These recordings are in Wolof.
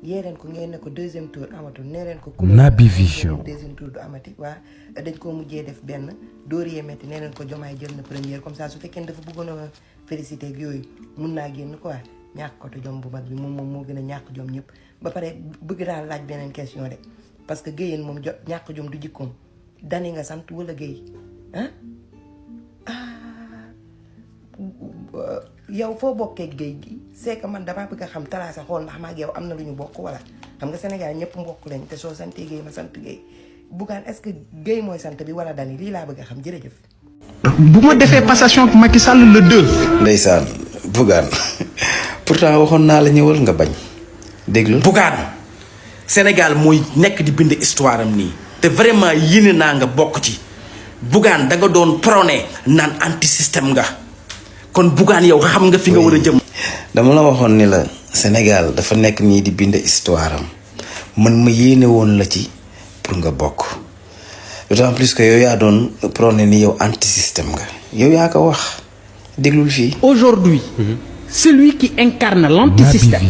yee leen ko ngeen ne ko deuxième tour amatul nee leen ko Naby Vision deuxième tour du amati waa dañ koo mujjee def benn dóor yee metti nee leen ko Diomaye jël na première comme ça su fekkee dafa bëggoon a félicité ak yooyu mun naa génn quoi ñàkk ko te jom bu mag bi moom moo gën a ñàkk jom ñëpp ba pare bëgg daal laaj beneen question de parce que Guèye moom ñàkk jom du jikkoom dani nga sant wala Guèye yow foo bokkee Guèye gi c'est que man damaa bëgg a xam talaasa xool ndax maa ak yow am na lu ñu bokk wala xam nga Sénégal ñëpp mbokk lañ te soo santee Guèye ma sant Guèye Bougane est-ce que Guèye mooy sant bi wala dani lii laa bëgg a xam jërëjëf. bu ma defee passation ak Macky Sall le 2. ndeysaan Bougane pourtant waxoon naa la ñëwal nga bañ déglu. Bougane Sénégal mooy nekk di bind histoire am nii te vraiment yéene naa nga bokk ci Bougane da nga doon prôné naan anti système nga kon Bougane yow xam nga fi nga war a jëm. dama la waxoon ni la Sénégal dafa nekk nii di bind histoire am man ma yéene woon la ci pour nga bokk d'autant plus que yow yaa doon prôné ni yow anti système nga yow yaa ko wax déglul fii. Aujourd'hui, celui qui incarne l'antisystème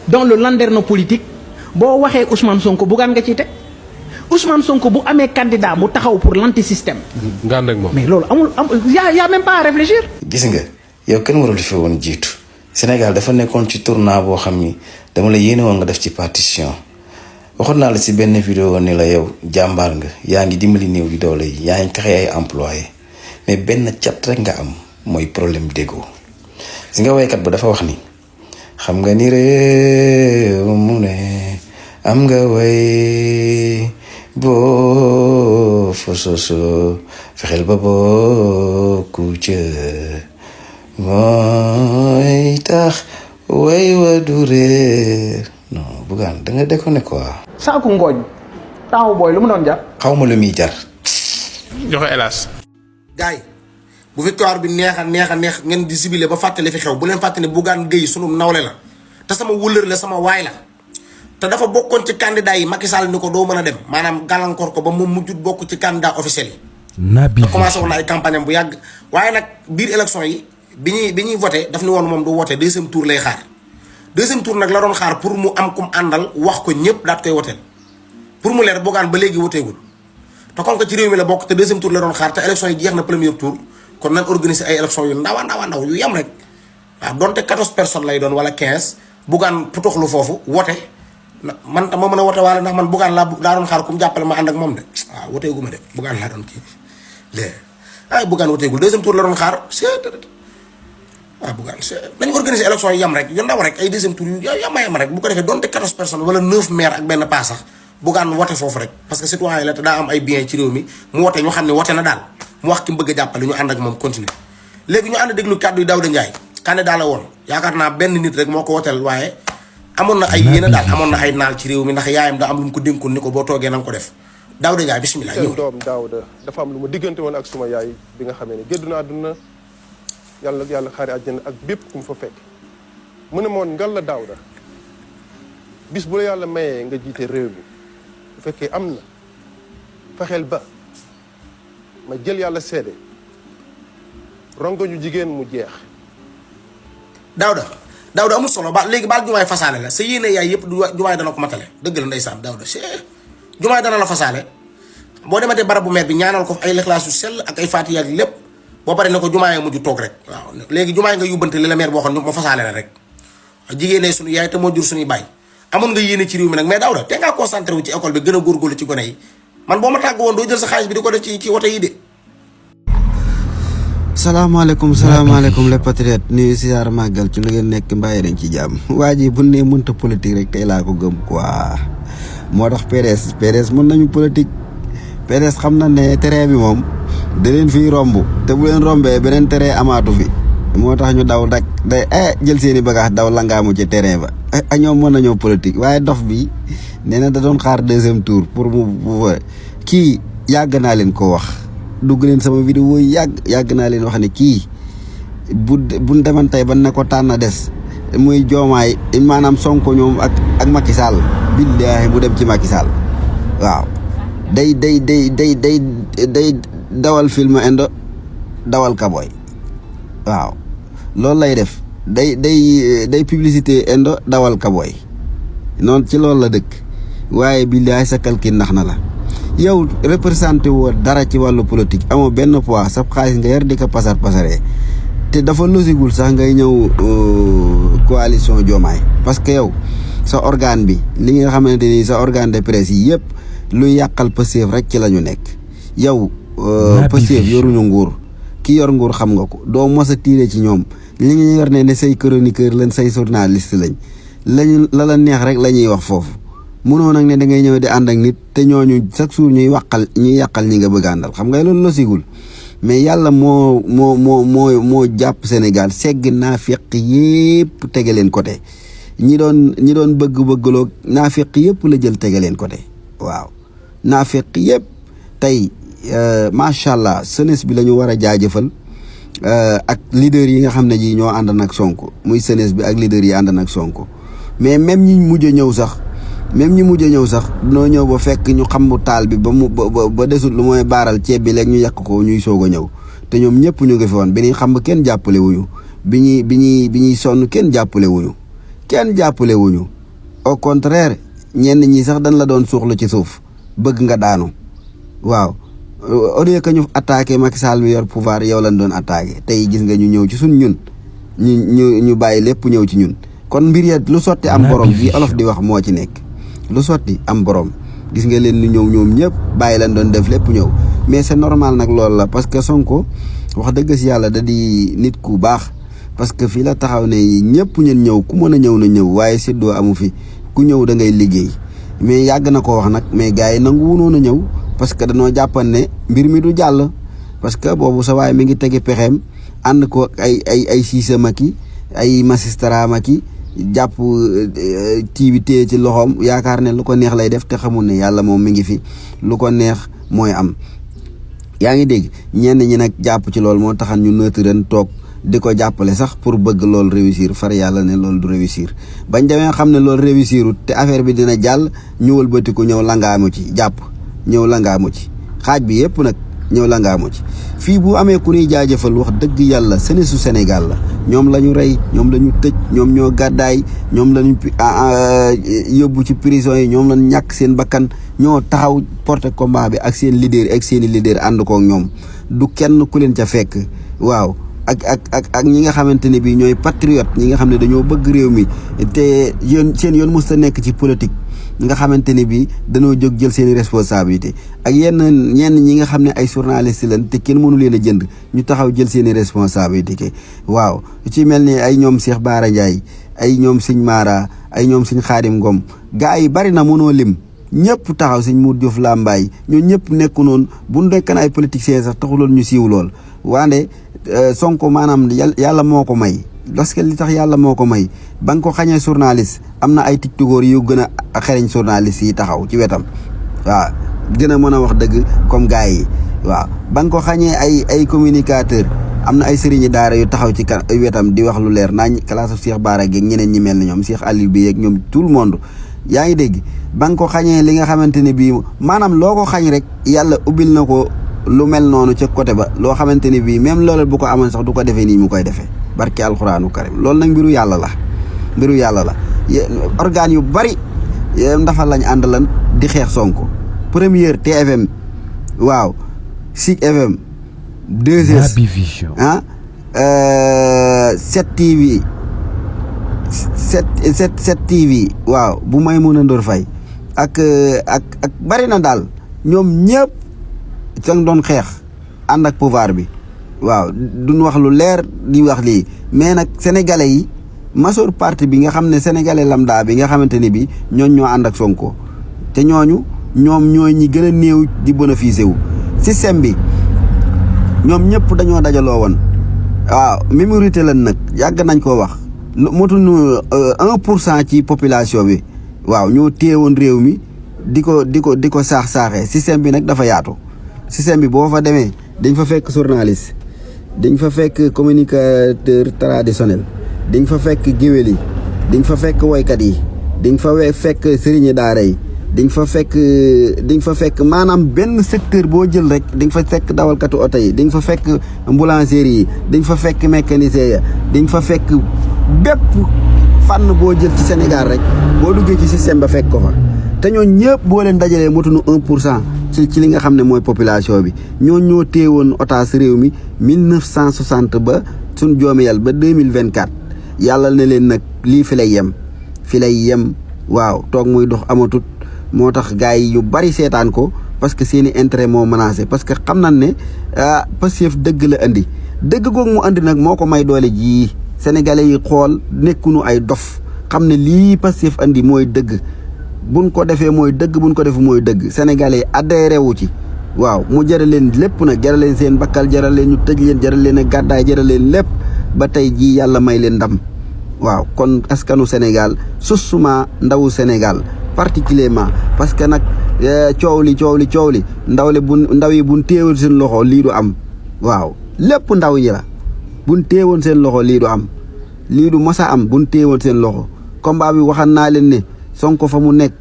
dans le landerneau politique boo waxee Ousmane Sonko Bougane nga ciy teg Ousmane Sonko bu amee candidat mu taxaw pour l'antisystème. nga ànd ak moom mais loolu amul y a même pas à réfléchir. gis nga yow kenn warul fi woon jiitu Sénégal dafa nekkoon ci tournant boo xam ni dama la yéene woon nga def ci partition waxoon naa la ci benn vidéo ni la yow jàmbaar nga yaa ngi dimbali néew di doole yi yaa ngi taxe ay employé mais benn cat rek nga am mooy problème déggoo si nga waykat ba dafa wax ni xam nga ni réew mu ne am nga way boo fa soso fexeel ba bokku ca mooy tax way wa du réer non Bougane da nga déconné quoi. saaku ngooñ taawu booy lu mu doon jar. xaw ma lu muy jar. joxe hélas. gars yi bu victoire bi neex ngeen di sibile ba fàttali fi xew bu leen fàttali Bougane Guèye sunu nawle la te sama wëllër la sama waay la te dafa bokkoon ci candidat yi Macky Sall ni ko doo mën a dem maanaam gàllankoor ko ba moom mujjut bokk ci candidat officiel yi. Naby te commencé woon na ay campagne am bu yàgg waaye nag biir élection yi bi ñuy voté daf ni woon moom du voté deuxième tour lay xaar deuxième tour nag la doon xaar pour mu am kum àndal wax ko ñëpp daat koy woteel pour mu leer Bougane ba léegi woteegul te comme que ci réew mi la bokk te deuxième tour la doon xaar te élection yi jeex na premier tour kon nañ organiser ay élection yu ndaw yu yem rek waaw donte 14 personnes lay doon wala 15 Bougane putoxlu foofu wote man tam ma mën a wote waale ndax man Bougane daa doon xaar ku mu jàppale ma ànd ak moom de waaw woteegu ma de Bougane laa doon kii léegi ay Bougane woteegul deuxième tour la doon xaar waaw Bougane nañu organiser élection yi yem rek yu ndaw rek ay deuxième tour yu yem rek bu ko defee donte 14 personnes wala 9 maires ak benn paa sax Bougane wote foofu rek parce que citoyen yi la te daa am ay biens ci réew mi mu wote ñu xam ne wote na daal mu wax ki mu bëgg a jàppale ñu ànd ak moom continuer léegi ñu ànd déglu kàddu yi Daouda Ndiaye candidat la woon yaakaar naa benn nit rek moo ko woteel waaye amoon na ay yéene daal amoon na ay naal ci réew mi ndax yaayam da am lu mu ko dénkoon ni ko boo toogee na nga ko def Daouda Ndiaye bismillah seen doom Daouda dafa am lu ma diggante woon ak suma yaay bi nga xamee ne géddu naa àdduna yàlla xaari àjjana ak bépp ku mu fa fekk mu ne moon ngal la Daouda bis bu la yàlla mayee nga jiite réew mi bu fekkee am na fexeel ba ma jël yàlla seede rongo ñu jigéen mu jeex. Daouda amul solo ba léegi baal jumaay fasaale la sa yéene yaay yëpp du jumaay dana ko matale dëgg la ndeysaan Daouda jumaay dana la fasaale boo dematee barabu meer bi ñaanal ko ay lexlaas yu sell ak ay faatiya ak lépp boo pare ne ko jumaay mujj toog rek waaw léegi jumaay nga yóbbante li la meer boo xam ne ma fasaale la rek jigéenee suñu yaay te moo jur suñuy baay amoon nga yéene ci réew mi nag mais Daouda te ngaa concentré wu ci école bi gën a góorgóorlu ci gone yi man boo ma tàgg woon doo jël sa xaalis bi di ko def ci wote yi de. salaamaaleykum les patriotes nuyu siyaar màggal ci lu ngeen nekk mbàyyi nañ ci jàmm waa ji bu ne mënta politique rek tey laa ko gëm quoi moo tax PDS mën nañu politique PDS xam na ne terrain bi moom da leen fiy romb te bu leen rombee beneen terrain amaatu fi moo tax ñu daw dak day jël seeni bagage daw langaamu ci terrain ba ñoom mën nañoo politique waaye dof bi nee na da doon xaar deuxième tour pour mu kii yàgg naa leen ko wax dugg leen sama vidéo yi yàgg naa leen wax ne kii buñ deman tey ban ne ko tànn des muy Diomaye maanaam Sonko ñoom ak Macky Sall billaahi mu dem ci Macky Sall waaw day dawal film indo dawal kaboy waaw loolu lay def day publicité indo dawal kaboy noonu ci loolu la dëkk waaye billaay sa calcul nax na la yow représenté woo dara ci wàllu politique amoo benn poids sa xaalis nga yar di ko pasaree te dafa losigul sax ngay ñëw coalition Diomaye parce que yow sa organe bi li nga xamante ni sa organe de presse yi yëpp lu yàqal Pastef rek ci la ñu nekk yow Pastef yoruñu nguur ki yor nguur xam nga ko doo mos a tiire ci ñoom li ñu yor ne say chroniqueur lañ say journaliste lañ la neex rek la ñuy wax foofu munoo nag ne da ngay ñëw di ànd ak nit te ñooñu chaque jour ñuy yàqal ñi nga bëgg àndal xam nga loolu la sigul mais yàlla moo jàpp Sénégal segg naafiq yëpp tege leen côté ñi doon bëgg-bëggloo naafiq yëpp la jël tege leen côté waaw naafiq yëpp tey macha allah jeunesse bi la ñu war a jaajëfal ak leader yi nga xam ne ji ñoo ànd nag Sonko muy jeunesse bi ak leader yi ànd nag Sonko mais même ñi mujj a ñëw sax dinoo ñëw ba fekk ñu xam bu taal bi ba desul lu mooy baaral ceeb bi léegi ñu yàq ko ñuy soog a ñëw te ñoom ñëpp ñu ngi fi woon bi ñuy xam kenn jàppale wuñu bi ñuy sonn kenn jàppale wuñu au contraire ñenn ñi sax dañ la doon suuxlu ci suuf bëgg nga daanu waaw au lieu que ñu attaqué Macky Sall mi yor pouvoir yow lañ doon attaqué tey gis nga ñu ñëw ci ñun ñu bàyyi lépp ñëw ci ñun kon mbir ya lu sotti am borom bi olof di wax moo ci nekk lu sotti am borom gis nga leen ñu ñëw ñoom ñëpp bàyyi lañ doon def lépp ñëw mais c'est normal nag loolu la parce que Sonko wax dëgg si yàlla da di nit ku baax parce que fii la taxaw ne ñëpp ñun ñëw ku mën a ñëw na ñëw waaye séddoo amu fi ku ñëw da ngay liggéey mais yàgg na ko wax nag mais gars yi nangu wunoon a ñëw parce que dañoo jàppan ne mbir mi du jàll parce que boobu sa waay mi ngi tegi pexeem ànd ko ay Cissé Maki ay magistrat Maki jàpp tiibi téye ci loxoom yaakaar ne lu ko neex lay def te xamul ne yàlla moom mi ngi fi lu ko neex mooy am yaa ngi dégg ñenn ñi nag jàpp ci loolu moo taxan ñu nëtt ren toog di ko jàppale sax pour bëgg loolu réussir far yàlla ne loolu du réussir bañ demee xam ne loolu réussirut te affaire bi dina jàll ñu wëlbatiku ñëw langaamu ci jàpp ñëw langaamu ci xaaj bi yëpp nag ñëw langaamu ci fii bu amee ku ñuy jaajëfal wax dëgg yàlla senesu Sénégal la ñoom la ñu rey ñoom la ñu tëj ñoom ñoo gàddaay ñoom la ñu yóbbu ci prison yi ñoom la ñu ñàkk seen bakkan ñoo taxaw porter combat bi ak seen leader ak seeni leader ànd kook ñoom du kenn ku leen ca fekk waaw ak ñi nga xamante ne bii ñooy patriote ñi nga xam ne dañoo bëgg réew mi te seen yoon mës ta nekk ci politique nga xamante ne bii dañoo jóg jël seen i responsabilité ak ñenn ñi nga xam ne ay journaliste lañ te kenn mënu leen a jënd ñu taxaw jël seen i responsabilité waaw ci mel ni ay ñoom Cheikh Bara Ndiaye ay ñoom Sëñ Mara ay ñoom Sëñ Xaadim Ngom gaa yi bari na mënoo lim ñëpp taxaw Sëñ Mour Diouf Lambaye ñoo ñëpp nekku noonu bu nekkan ay politiciens sax taxuloon ñu siiw lool waande Sonko maanaam yàlla moo ko may parce que li tax yàlla moo ko may ba nga ko xañee journaliste am na ay tiktokeur yu gën a xereñ journaliste yi taxaw ci wetam waaw gën a mën a wax dëgg comme gars yi waaw ba nga ko xañee ay communicateur am na ay sëriñi daara yu taxaw ci wetam di wax lu leer nañ classe Cheikh Bara Gueye ñeneen ñi mel ni ñoom Cheikh Aliou bi yeeg ñoom tout le monde yaa ngi dégg ba nga ko xañee li nga xamante ne bii maanaam loo ko xañ rek yàlla ubbil na ko lu mel noonu ca côté ba loo xamante ni bii même loolu bu ko amoon sax du ko defee nii mu koy defee barke alxuraanu karim loolu nag mbiru yàlla la organes yu bari ndafa lañ àndalan di xeex Sonko première TFM waaw SIC FM 2S 7TV 7 TV waaw bu may mën a Ndour Faye ak bari na daal ñoom ñëpp sang doon xeex ànd ak pouvoir bi waaw duñ wax lu leer di wax lii mais nag sénégalais yi majeure partie bi nga xam ne sénégalais lambda bi nga xamante ni bi ñoo ànd ak Sonko te ñoom ñooy ñi gën a néew di bénéficier wu système bi ñoom ñëpp dañoo dajaloo woon waaw minorité lan nag yàgg nañ koo wax motuñu 1% ci population bi waaw ñoo téye woon réew mi di ko saaxee système bi nag dafa yaatu système bi boo fa demee dañ fa fekk journaliste dañ fa fekk communicateur traditionnel dañ fa fekk géwél yi dañ fa fekk woykat yi dañ fa fekk sëriñi daara yi dañ fa fekk maanaam benn secteur boo jël rek dañ fa fekk dawalkatu oto yi dañ fa fekk ambulancier yi dañ fa fekk mécanicien ya dañ fa fekk bépp fànn boo jël ci Sénégal rek boo duggee ci système ba fekk ko fa te ñoo ñëpp boo leen dajalee motuñu 1% ci li nga xam ne mooy population bi ñoo téewoon otage réew mi 1960 ba suñ joomeyal ba 2024 yàlla ne leen nag lii fi lay yem waaw toog muy dox amatut moo tax gars yi yu bari seetaan ko parce que seeni intérêt moo menacé parce que xam nañ ne Pastef dëgg la andi dëgg googu mu andi nag moo ko may doole jii sénégalais yi xool nekkunu ay dof xam ne lii Pastef andi mooy dëgg buñ ko defee mooy dëgg buñ ko def mooy dëgg sénégalais yi adhéré wu ci waaw mu jaral leen lépp nag jaral leen seen bakkal jaral leen ñu tëj leen jaral leen a gàddaay jaral leen lépp ba tey jii yàlla may leen ndam waaw kon askanu Sénégal susuma ndawu Sénégal particulièrement parce que nag coow li ndaw yi buñ téewoon seen loxo lii du am waaw lépp ndaw yi la buñ téewoon seen loxo lii du am lii du mos a am buñ téewoon seen loxo combat bi waxan naa leen ne Sonko fa mu nekk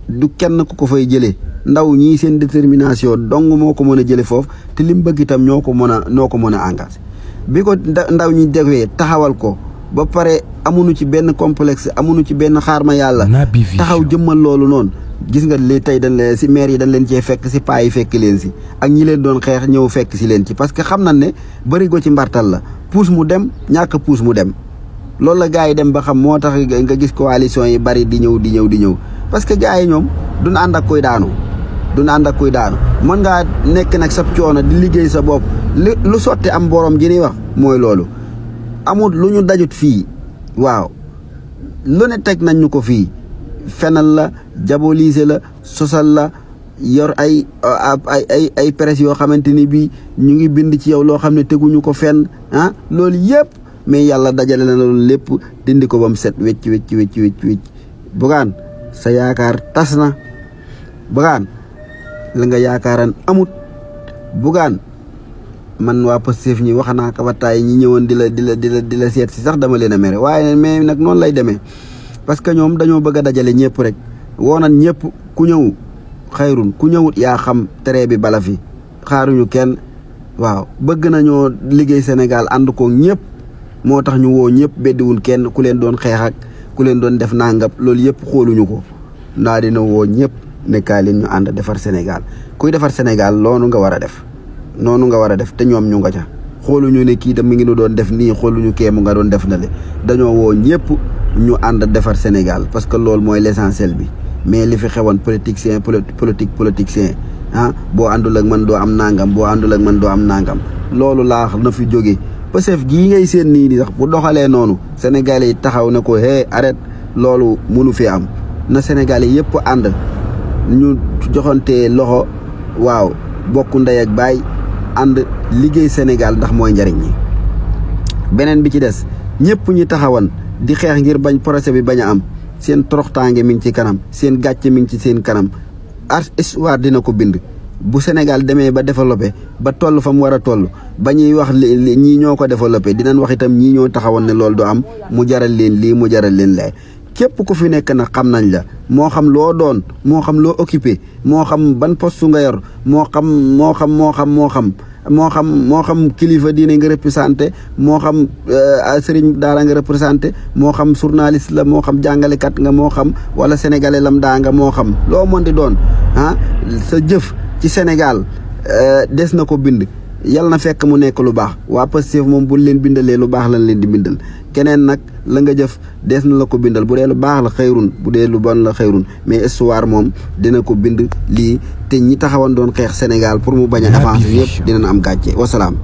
du kenn ku ko fay jëlee ndaw ñii seen détermination dong moo ko mën a jëlee foofu te li mu bëgg itam ñoo ko mën a engagé bi ko ndaw ñi defee taxawal ko ba pare amuñu ci benn complexe amuñu ci benn xaarma yàlla taxaw jëmmal loolu noonu gis nga li tey dañ leen si maire yi dañ leen cee fekk si paa yi fekk leen si ak ñi leen doon xeex ñëw fekk si leen ci parce que xam nañ ne bëri go ci mbartal la puus mu dem ñàkk puus mu dem loolu la gars yi dem ba xam moo tax nga gis coalition yi bari di ñëw parce que gars yi ñoom duñ ànd ak koy daanu mën ngaa nekk nag sa coono di liggéey sa bopp lu sotti am borom ji ni wax mooy loolu amul lu ñu dajut fii waaw lu ne teg nañ ñu ko fii fenal la diaboliser la sosal la yor ay presse yoo xamante ni bii ñu ngi bind ci yow loo xam ne teguñu ko fenn loolu yëpp mais yàlla dajale na loolu lépp dindi ko ba mu set wecc Bougane sa yaakaar tas na Bougane la nga yaakaaran amut Bougane man waa Pastef ñi wax naa ko ba taay ñi ñëwoon di la seet si sax dama leen a mere waaye mais nag noonu lay demee parce que ñoom dañoo bëgg a dajale ñëpp rek woonan ñëpp ku ñëw xayrun ku ñëwut yaa xam tere bi bala fi xaaruñu kenn waaw bëgg nañoo liggéey Sénégal ànd ko ñëpp moo tax ñu woo ñëpp beddiwul kenn ku leen doon xeex ak ku leen doon def nangam loolu yëpp xooluñu ko ndaa dina woo ñëpp nekkaa leen ñu ànd defar Sénégal kuy defar Sénégal loolu nga war a def noonu nga war a def te ñoom ñu nga ca xooluñu ne kii tam mi ngi nu doon def nii xooluñu kee mu nga doon def na le dañoo woo ñëpp ñu ànd defar Sénégal parce que loolu mooy l'essentiel bi mais li fi xewoon politicien boo àndul ak man doo am nangam boo àndul ak man doo am nangam loolu laa na fi jóge Pastef gii ngay seen nii sax bu doxalee noonu Sénégalais yi taxaw na ko arrête loolu mënu fi am na Sénégalais yëpp ànd ñu joxante loxo waaw bokk ndey ak baay ànd liggéey Sénégal ndax mooy njariñ ñi beneen bi ci des ñëpp ñi taxawan di xeex ngir bañ procès bi bañ a am seen toroxtaange mi ngi ci kanam seen gàcce mi ngi ci seen kanam histoire dina ko bind bu Sénégal demee ba développé ba toll fa mu war a toll ba ñuy wax ñii ñoo ko développé dinañ wax itam ñii ñoo taxawoon ne loolu du am mu jaral leen lii mu jaral leen lay képp ku fi nekk nag xam nañ la moo xam loo doon moo xam loo occupé moo xam ban poste nga yor moo xam kilifa diine nga représenté moo xam sëriñ daara nga représenté moo xam journaliste la moo xam jàngalekat nga moo xam wala sénégalais lam daa nga moo xam loo mën di doon sa jëf ci Sénégal des na ko bind yal na fekk mu nekk lu baax waa Pastef moom buñ leen bindalee lu baax lañ leen di bindal keneen nag la nga jëf des na la ko bindal bu dee lu baax la xëyrun bu dee lu bon la xëyrun mais histoire moom dina ko bind lii te ñi taxawan doon xeex Sénégal pour mu bañ a avancer yëpp dinañ am gàcce wasalaam